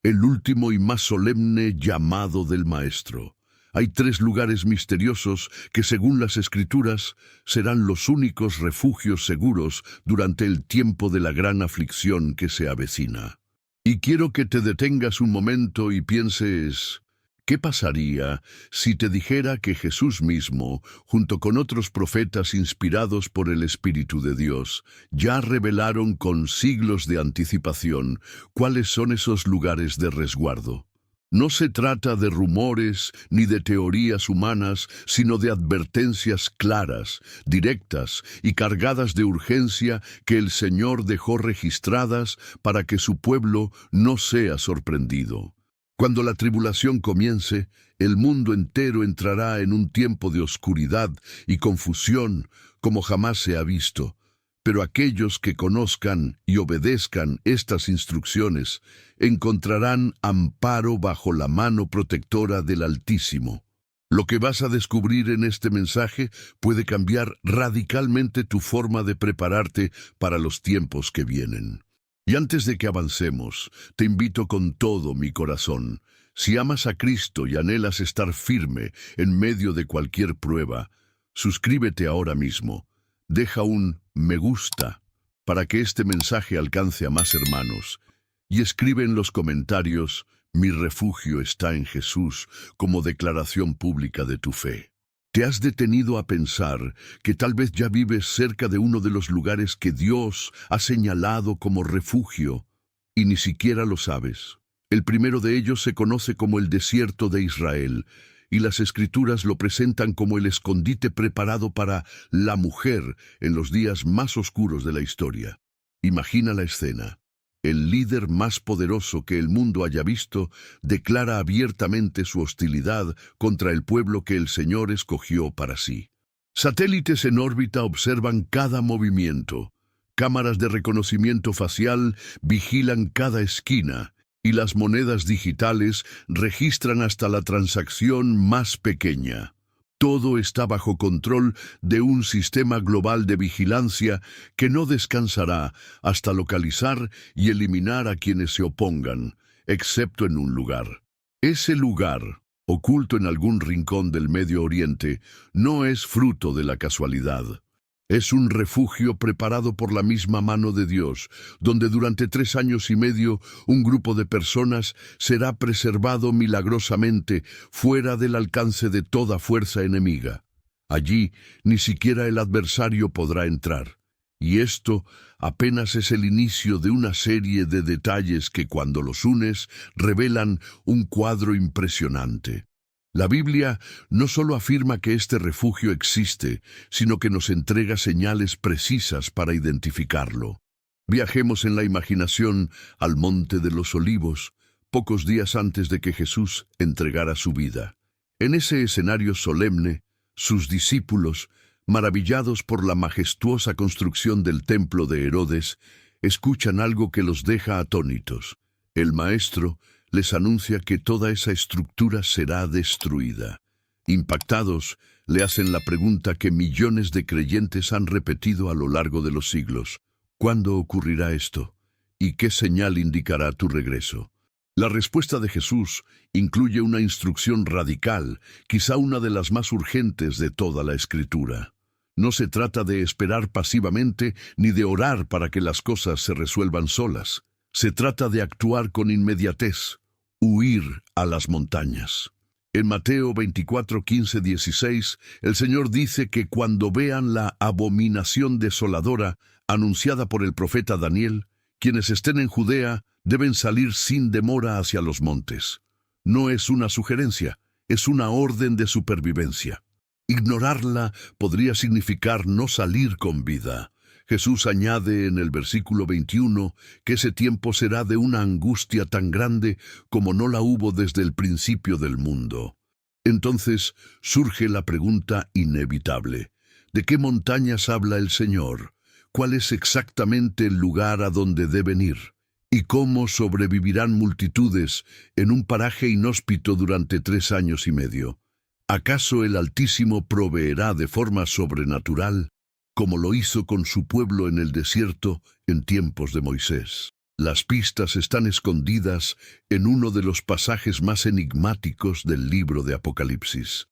el último y más solemne llamado del Maestro. Hay 3 lugares misteriosos que, según las Escrituras, serán los únicos refugios seguros durante el tiempo de la gran aflicción que se avecina. Y quiero que te detengas un momento y pienses, ¿qué pasaría si te dijera que Jesús mismo, junto con otros profetas inspirados por el Espíritu de Dios, ya revelaron con siglos de anticipación cuáles son esos lugares de resguardo? No se trata de rumores ni de teorías humanas, sino de advertencias claras, directas y cargadas de urgencia que el Señor dejó registradas para que su pueblo no sea sorprendido. Cuando la tribulación comience, el mundo entero entrará en un tiempo de oscuridad y confusión como jamás se ha visto. Pero aquellos que conozcan y obedezcan estas instrucciones encontrarán amparo bajo la mano protectora del Altísimo. Lo que vas a descubrir en este mensaje puede cambiar radicalmente tu forma de prepararte para los tiempos que vienen. Y antes de que avancemos, te invito con todo mi corazón. Si amas a Cristo y anhelas estar firme en medio de cualquier prueba, suscríbete ahora mismo. Deja un me gusta para que este mensaje alcance a más hermanos. Y escribe en los comentarios, mi refugio está en Jesús, como declaración pública de tu fe. ¿Te has detenido a pensar que tal vez ya vives cerca de uno de los lugares que Dios ha señalado como refugio y ni siquiera lo sabes? El primero de ellos se conoce como el desierto de Israel, y las Escrituras lo presentan como el escondite preparado para la mujer en los días más oscuros de la historia. Imagina la escena. El líder más poderoso que el mundo haya visto declara abiertamente su hostilidad contra el pueblo que el Señor escogió para sí. Satélites en órbita observan cada movimiento. Cámaras de reconocimiento facial vigilan cada esquina. Y las monedas digitales registran hasta la transacción más pequeña. Todo está bajo control de un sistema global de vigilancia que no descansará hasta localizar y eliminar a quienes se opongan, excepto en un lugar. Ese lugar, oculto en algún rincón del Medio Oriente, no es fruto de la casualidad. Es un refugio preparado por la misma mano de Dios, donde durante 3 años y medio un grupo de personas será preservado milagrosamente fuera del alcance de toda fuerza enemiga. Allí ni siquiera el adversario podrá entrar. Y esto apenas es el inicio de una serie de detalles que, cuando los unes, revelan un cuadro impresionante. La Biblia no solo afirma que este refugio existe, sino que nos entrega señales precisas para identificarlo. Viajemos en la imaginación al Monte de los Olivos, pocos días antes de que Jesús entregara su vida. En ese escenario solemne, sus discípulos, maravillados por la majestuosa construcción del templo de Herodes, escuchan algo que los deja atónitos. El Maestro les anuncia que toda esa estructura será destruida. Impactados, le hacen la pregunta que millones de creyentes han repetido a lo largo de los siglos. ¿Cuándo ocurrirá esto? ¿Y qué señal indicará tu regreso? La respuesta de Jesús incluye una instrucción radical, quizá una de las más urgentes de toda la Escritura. No se trata de esperar pasivamente ni de orar para que las cosas se resuelvan solas. Se trata de actuar con inmediatez, huir a las montañas. En Mateo 24, 15, 16, el Señor dice que cuando vean la abominación desoladora anunciada por el profeta Daniel, quienes estén en Judea deben salir sin demora hacia los montes. No es una sugerencia, es una orden de supervivencia. Ignorarla podría significar no salir con vida. Jesús añade en el versículo 21 que ese tiempo será de una angustia tan grande como no la hubo desde el principio del mundo. Entonces surge la pregunta inevitable: ¿de qué montañas habla el Señor? ¿Cuál es exactamente el lugar a donde deben ir? ¿Y cómo sobrevivirán multitudes en un paraje inhóspito durante 3 años y medio? ¿Acaso el Altísimo proveerá de forma sobrenatural, como lo hizo con su pueblo en el desierto en tiempos de Moisés? Las pistas están escondidas en uno de los pasajes más enigmáticos del libro de Apocalipsis.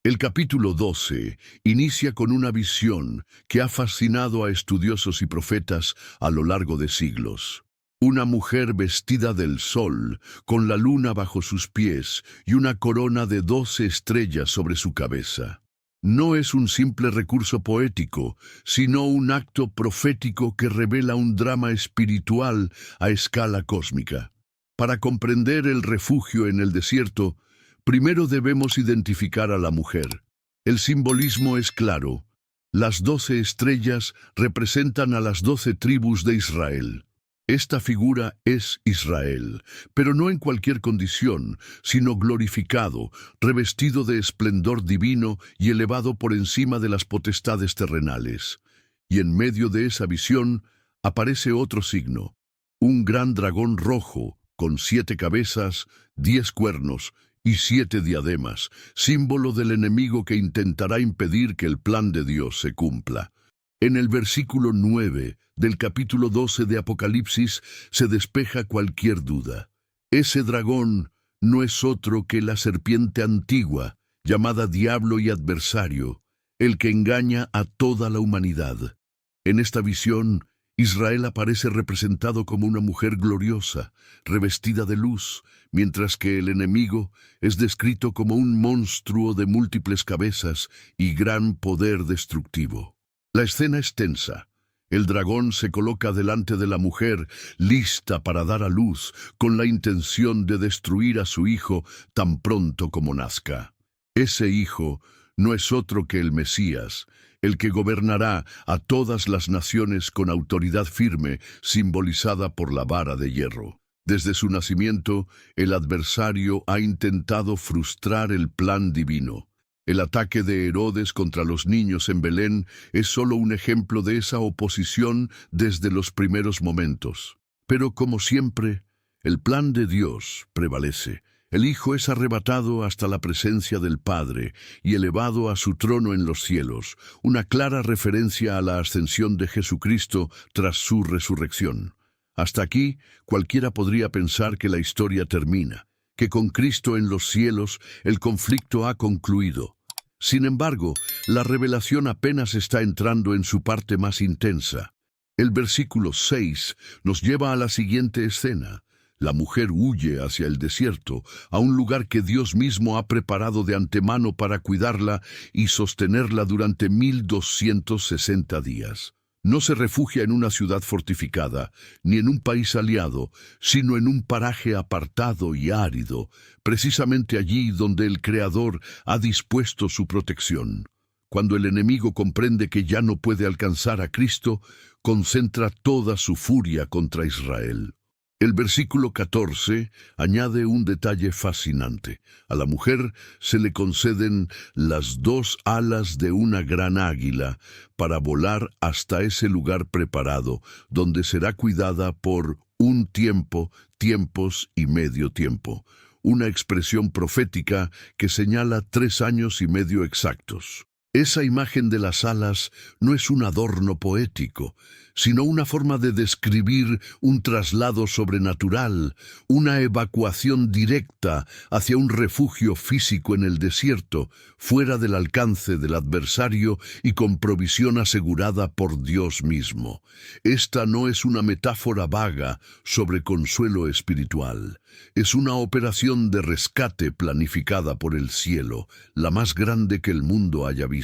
El capítulo 12 inicia con una visión que ha fascinado a estudiosos y profetas a lo largo de siglos. Una mujer vestida del sol, con la luna bajo sus pies y una corona de 12 estrellas sobre su cabeza. No es un simple recurso poético, sino un acto profético que revela un drama espiritual a escala cósmica. Para comprender el refugio en el desierto, primero debemos identificar a la mujer. El simbolismo es claro. Las 12 estrellas representan a las 12 tribus de Israel. Esta figura es Israel, pero no en cualquier condición, sino glorificado, revestido de esplendor divino y elevado por encima de las potestades terrenales. Y en medio de esa visión aparece otro signo, un gran dragón rojo, con 7 cabezas, 10 cuernos y 7 diademas, símbolo del enemigo que intentará impedir que el plan de Dios se cumpla. En el versículo 9 del capítulo 12 de Apocalipsis se despeja cualquier duda. Ese dragón no es otro que la serpiente antigua, llamada Diablo y Adversario, el que engaña a toda la humanidad. En esta visión, Israel aparece representado como una mujer gloriosa, revestida de luz, mientras que el enemigo es descrito como un monstruo de múltiples cabezas y gran poder destructivo. La escena es tensa. El dragón se coloca delante de la mujer, lista para dar a luz, con la intención de destruir a su hijo tan pronto como nazca. Ese hijo no es otro que el Mesías, el que gobernará a todas las naciones con autoridad firme, simbolizada por la vara de hierro. Desde su nacimiento, el adversario ha intentado frustrar el plan divino. El ataque de Herodes contra los niños en Belén es solo un ejemplo de esa oposición desde los primeros momentos. Pero como siempre, el plan de Dios prevalece. El Hijo es arrebatado hasta la presencia del Padre y elevado a su trono en los cielos, una clara referencia a la ascensión de Jesucristo tras su resurrección. Hasta aquí, cualquiera podría pensar que la historia termina, que con Cristo en los cielos el conflicto ha concluido. Sin embargo, la revelación apenas está entrando en su parte más intensa. El versículo 6 nos lleva a la siguiente escena. La mujer huye hacia el desierto, a un lugar que Dios mismo ha preparado de antemano para cuidarla y sostenerla durante 1260 días. No se refugia en una ciudad fortificada, ni en un país aliado, sino en un paraje apartado y árido, precisamente allí donde el Creador ha dispuesto su protección. Cuando el enemigo comprende que ya no puede alcanzar a Cristo, concentra toda su furia contra Israel. El versículo 14 añade un detalle fascinante. A la mujer se le conceden las 2 alas de una gran águila para volar hasta ese lugar preparado, donde será cuidada por un tiempo, tiempos y medio tiempo. Una expresión profética que señala 3 años y medio exactos. Esa imagen de las alas no es un adorno poético, sino una forma de describir un traslado sobrenatural, una evacuación directa hacia un refugio físico en el desierto, fuera del alcance del adversario y con provisión asegurada por Dios mismo. Esta no es una metáfora vaga sobre consuelo espiritual. Es una operación de rescate planificada por el cielo, la más grande que el mundo haya visto.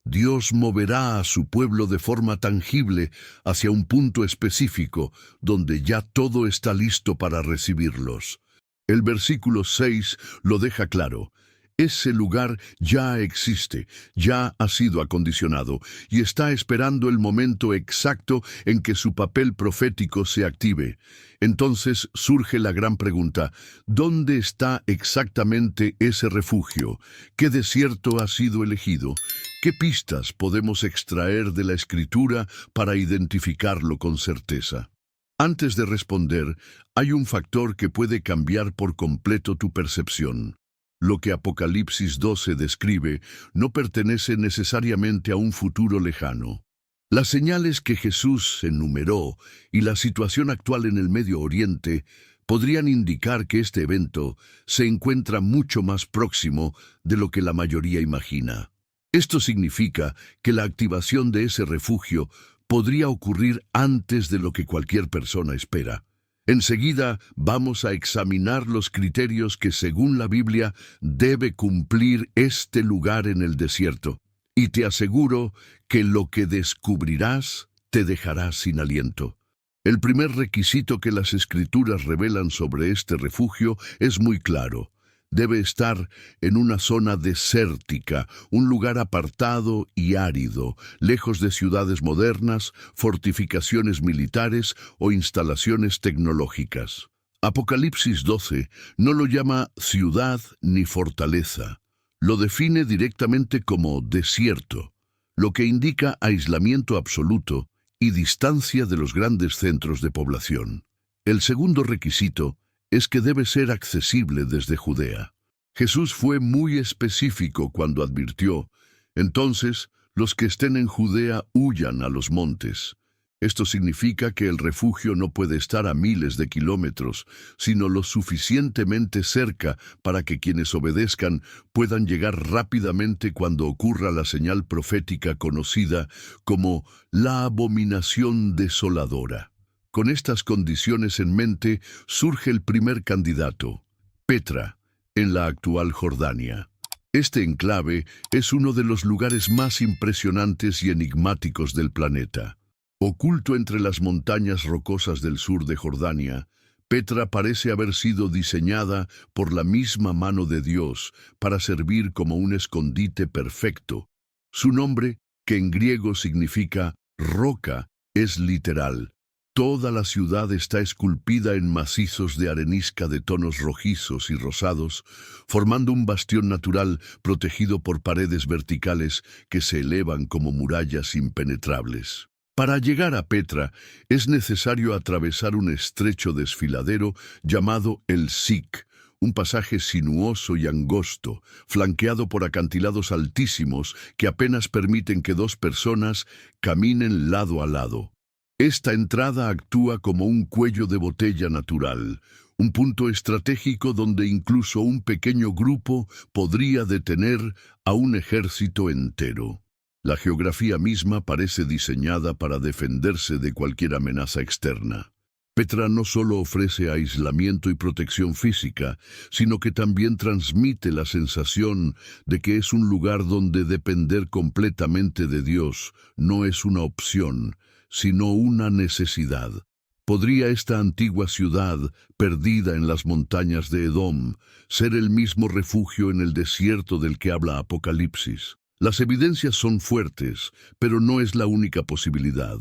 Dios moverá a su pueblo de forma tangible hacia un punto específico, donde ya todo está listo para recibirlos. El versículo 6 lo deja claro. Ese lugar ya existe, ya ha sido acondicionado y está esperando el momento exacto en que su papel profético se active. Entonces surge la gran pregunta: ¿dónde está exactamente ese refugio? ¿Qué desierto ha sido elegido? ¿Qué pistas podemos extraer de la Escritura para identificarlo con certeza? Antes de responder, hay un factor que puede cambiar por completo tu percepción. Lo que Apocalipsis 12 describe no pertenece necesariamente a un futuro lejano. Las señales que Jesús enumeró y la situación actual en el Medio Oriente podrían indicar que este evento se encuentra mucho más próximo de lo que la mayoría imagina. Esto significa que la activación de ese refugio podría ocurrir antes de lo que cualquier persona espera. Enseguida vamos a examinar los criterios que, según la Biblia, debe cumplir este lugar en el desierto. Y te aseguro que lo que descubrirás te dejará sin aliento. El primer requisito que las Escrituras revelan sobre este refugio es muy claro. Debe estar en una zona desértica, un lugar apartado y árido, lejos de ciudades modernas, fortificaciones militares o instalaciones tecnológicas. Apocalipsis 12 no lo llama ciudad ni fortaleza. Lo define directamente como desierto, lo que indica aislamiento absoluto y distancia de los grandes centros de población. El segundo requisito es que debe ser accesible desde Judea. Jesús fue muy específico cuando advirtió: entonces, los que estén en Judea huyan a los montes. Esto significa que el refugio no puede estar a miles de kilómetros, sino lo suficientemente cerca para que quienes obedezcan puedan llegar rápidamente cuando ocurra la señal profética conocida como la abominación desoladora. Con estas condiciones en mente surge el primer candidato, Petra, en la actual Jordania. Este enclave es uno de los lugares más impresionantes y enigmáticos del planeta. Oculto entre las montañas rocosas del sur de Jordania, Petra parece haber sido diseñada por la misma mano de Dios para servir como un escondite perfecto. Su nombre, que en griego significa roca, es literal. Toda la ciudad está esculpida en macizos de arenisca de tonos rojizos y rosados, formando un bastión natural protegido por paredes verticales que se elevan como murallas impenetrables. Para llegar a Petra es necesario atravesar un estrecho desfiladero llamado el Sic, un pasaje sinuoso y angosto, flanqueado por acantilados altísimos que apenas permiten que dos personas caminen lado a lado. Esta entrada actúa como un cuello de botella natural, un punto estratégico donde incluso un pequeño grupo podría detener a un ejército entero. La geografía misma parece diseñada para defenderse de cualquier amenaza externa. Petra no solo ofrece aislamiento y protección física, sino que también transmite la sensación de que es un lugar donde depender completamente de Dios no es una opción, sino una necesidad. ¿Podría esta antigua ciudad, perdida en las montañas de Edom, ser el mismo refugio en el desierto del que habla Apocalipsis? Las evidencias son fuertes, pero no es la única posibilidad.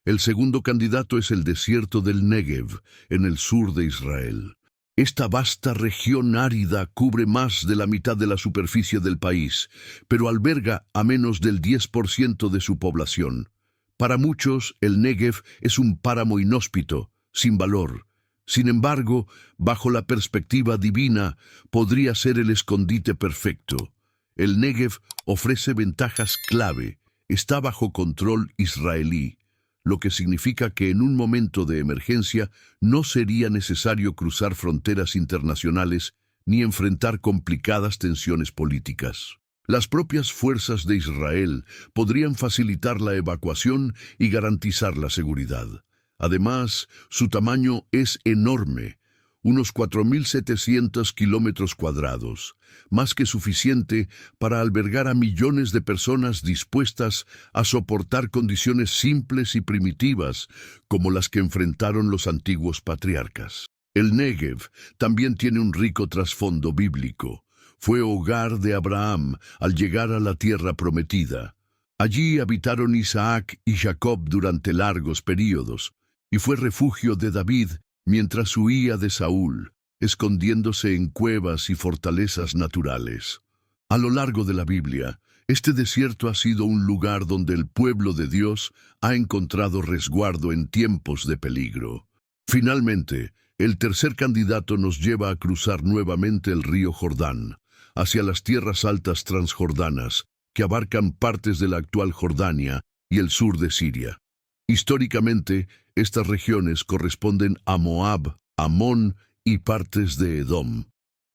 El segundo candidato es el desierto del Negev, en el sur de Israel. Esta vasta región árida cubre más de la mitad de la superficie del país, pero alberga a menos del 10% de su población. Para muchos, el Negev es un páramo inhóspito, sin valor. Sin embargo, bajo la perspectiva divina, podría ser el escondite perfecto. El Negev ofrece ventajas clave, está bajo control israelí, lo que significa que en un momento de emergencia no sería necesario cruzar fronteras internacionales ni enfrentar complicadas tensiones políticas. Las propias fuerzas de Israel podrían facilitar la evacuación y garantizar la seguridad. Además, su tamaño es enorme, unos 4.700 kilómetros cuadrados, más que suficiente para albergar a millones de personas dispuestas a soportar condiciones simples y primitivas como las que enfrentaron los antiguos patriarcas. El Negev también tiene un rico trasfondo bíblico. Fue hogar de Abraham al llegar a la tierra prometida. Allí habitaron Isaac y Jacob durante largos períodos, y fue refugio de David mientras huía de Saúl, escondiéndose en cuevas y fortalezas naturales. A lo largo de la Biblia, este desierto ha sido un lugar donde el pueblo de Dios ha encontrado resguardo en tiempos de peligro. Finalmente, el tercer candidato nos lleva a cruzar nuevamente el río Jordán, hacia las tierras altas transjordanas, que abarcan partes de la actual Jordania y el sur de Siria. Históricamente, estas regiones corresponden a Moab, Amón y partes de Edom,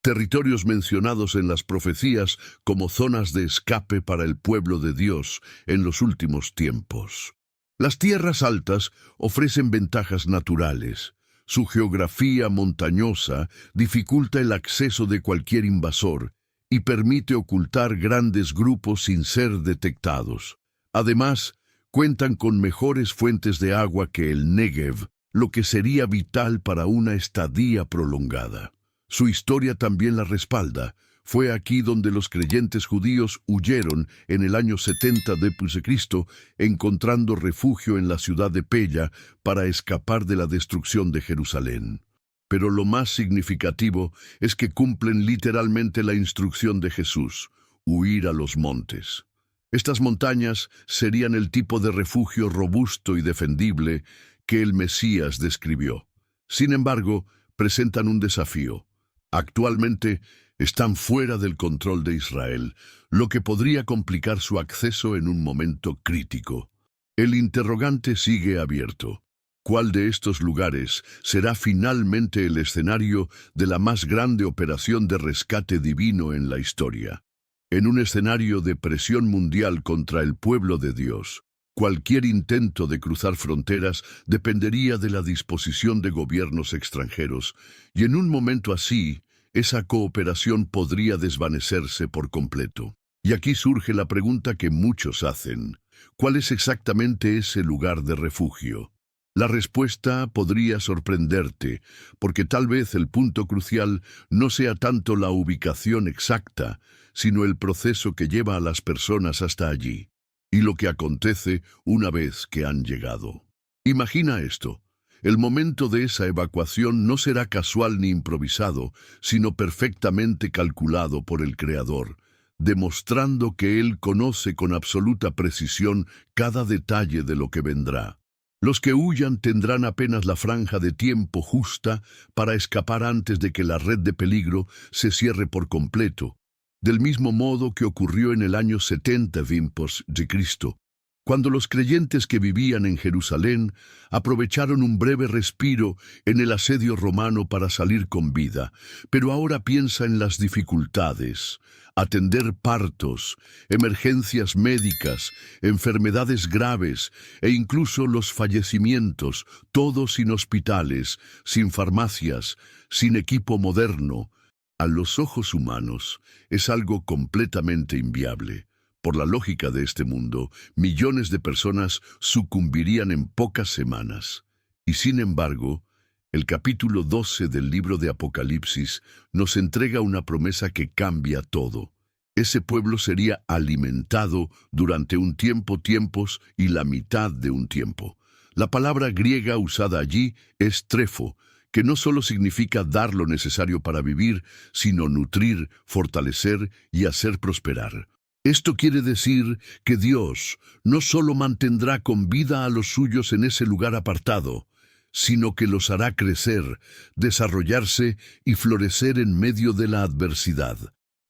territorios mencionados en las profecías como zonas de escape para el pueblo de Dios en los últimos tiempos. Las tierras altas ofrecen ventajas naturales. Su geografía montañosa dificulta el acceso de cualquier invasor y permite ocultar grandes grupos sin ser detectados. Además, cuentan con mejores fuentes de agua que el Negev, lo que sería vital para una estadía prolongada. Su historia también la respalda. Fue aquí donde los creyentes judíos huyeron en el año 70 d.C., encontrando refugio en la ciudad de Pella para escapar de la destrucción de Jerusalén. Pero lo más significativo es que cumplen literalmente la instrucción de Jesús: huir a los montes. Estas montañas serían el tipo de refugio robusto y defendible que el Mesías describió. Sin embargo, presentan un desafío. Actualmente están fuera del control de Israel, lo que podría complicar su acceso en un momento crítico. El interrogante sigue abierto. ¿Cuál de estos lugares será finalmente el escenario de la más grande operación de rescate divino en la historia? En un escenario de presión mundial contra el pueblo de Dios, cualquier intento de cruzar fronteras dependería de la disposición de gobiernos extranjeros, y en un momento así, esa cooperación podría desvanecerse por completo. Y aquí surge la pregunta que muchos hacen: ¿cuál es exactamente ese lugar de refugio? La respuesta podría sorprenderte, porque tal vez el punto crucial no sea tanto la ubicación exacta, sino el proceso que lleva a las personas hasta allí, y lo que acontece una vez que han llegado. Imagina esto: el momento de esa evacuación no será casual ni improvisado, sino perfectamente calculado por el Creador, demostrando que Él conoce con absoluta precisión cada detalle de lo que vendrá. Los que huyan tendrán apenas la franja de tiempo justa para escapar antes de que la red de peligro se cierre por completo, del mismo modo que ocurrió en el año 70 d.C., cuando los creyentes que vivían en Jerusalén aprovecharon un breve respiro en el asedio romano para salir con vida. Pero ahora piensa en las dificultades: atender partos, emergencias médicas, enfermedades graves e incluso los fallecimientos, todos sin hospitales, sin farmacias, sin equipo moderno. A los ojos humanos es algo completamente inviable. Por la lógica de este mundo, millones de personas sucumbirían en pocas semanas. Y sin embargo, el capítulo 12 del libro de Apocalipsis nos entrega una promesa que cambia todo. Ese pueblo sería alimentado durante un tiempos y la mitad de un tiempo. La palabra griega usada allí es trefo, que no solo significa dar lo necesario para vivir, sino nutrir, fortalecer y hacer prosperar. Esto quiere decir que Dios no solo mantendrá con vida a los suyos en ese lugar apartado, sino que los hará crecer, desarrollarse y florecer en medio de la adversidad.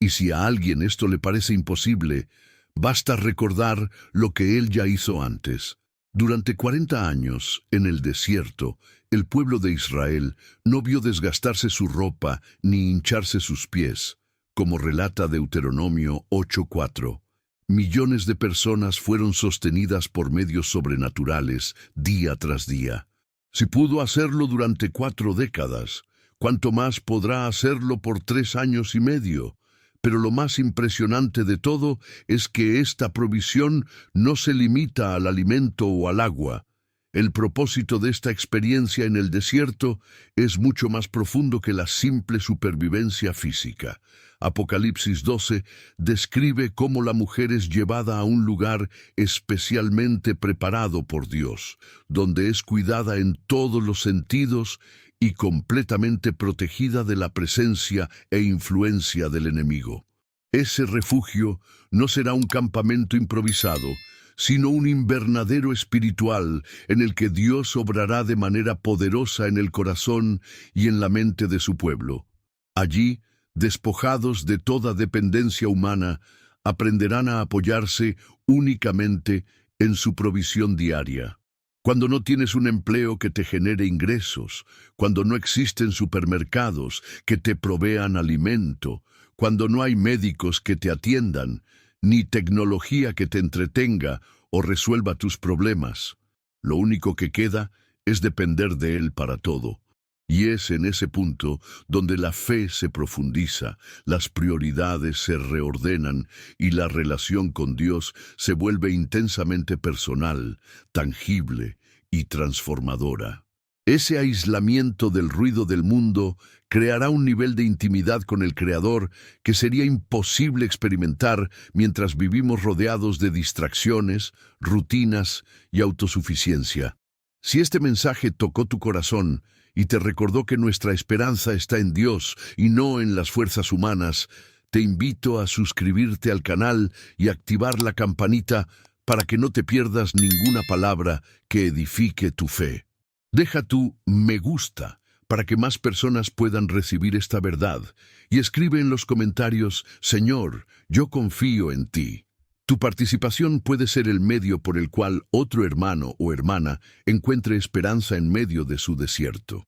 Y si a alguien esto le parece imposible, basta recordar lo que Él ya hizo antes. Durante 40 años, en el desierto, el pueblo de Israel no vio desgastarse su ropa ni hincharse sus pies, como relata Deuteronomio 8:4. Millones de personas fueron sostenidas por medios sobrenaturales día tras día. Si pudo hacerlo durante 4 décadas, ¿cuánto más podrá hacerlo por 3 años y medio? Pero lo más impresionante de todo es que esta provisión no se limita al alimento o al agua. El propósito de esta experiencia en el desierto es mucho más profundo que la simple supervivencia física. Apocalipsis 12 describe cómo la mujer es llevada a un lugar especialmente preparado por Dios, donde es cuidada en todos los sentidos y completamente protegida de la presencia e influencia del enemigo. Ese refugio no será un campamento improvisado, sino un invernadero espiritual en el que Dios obrará de manera poderosa en el corazón y en la mente de su pueblo. Allí, despojados de toda dependencia humana, aprenderán a apoyarse únicamente en su provisión diaria. Cuando no tienes un empleo que te genere ingresos, cuando no existen supermercados que te provean alimento, cuando no hay médicos que te atiendan, ni tecnología que te entretenga o resuelva tus problemas. Lo único que queda es depender de Él para todo. Y es en ese punto donde la fe se profundiza, las prioridades se reordenan y la relación con Dios se vuelve intensamente personal, tangible y transformadora. Ese aislamiento del ruido del mundo creará un nivel de intimidad con el Creador que sería imposible experimentar mientras vivimos rodeados de distracciones, rutinas y autosuficiencia. Si este mensaje tocó tu corazón y te recordó que nuestra esperanza está en Dios y no en las fuerzas humanas, te invito a suscribirte al canal y activar la campanita para que no te pierdas ninguna palabra que edifique tu fe. Deja tu me gusta para que más personas puedan recibir esta verdad y escribe en los comentarios: Señor, yo confío en ti. Tu participación puede ser el medio por el cual otro hermano o hermana encuentre esperanza en medio de su desierto.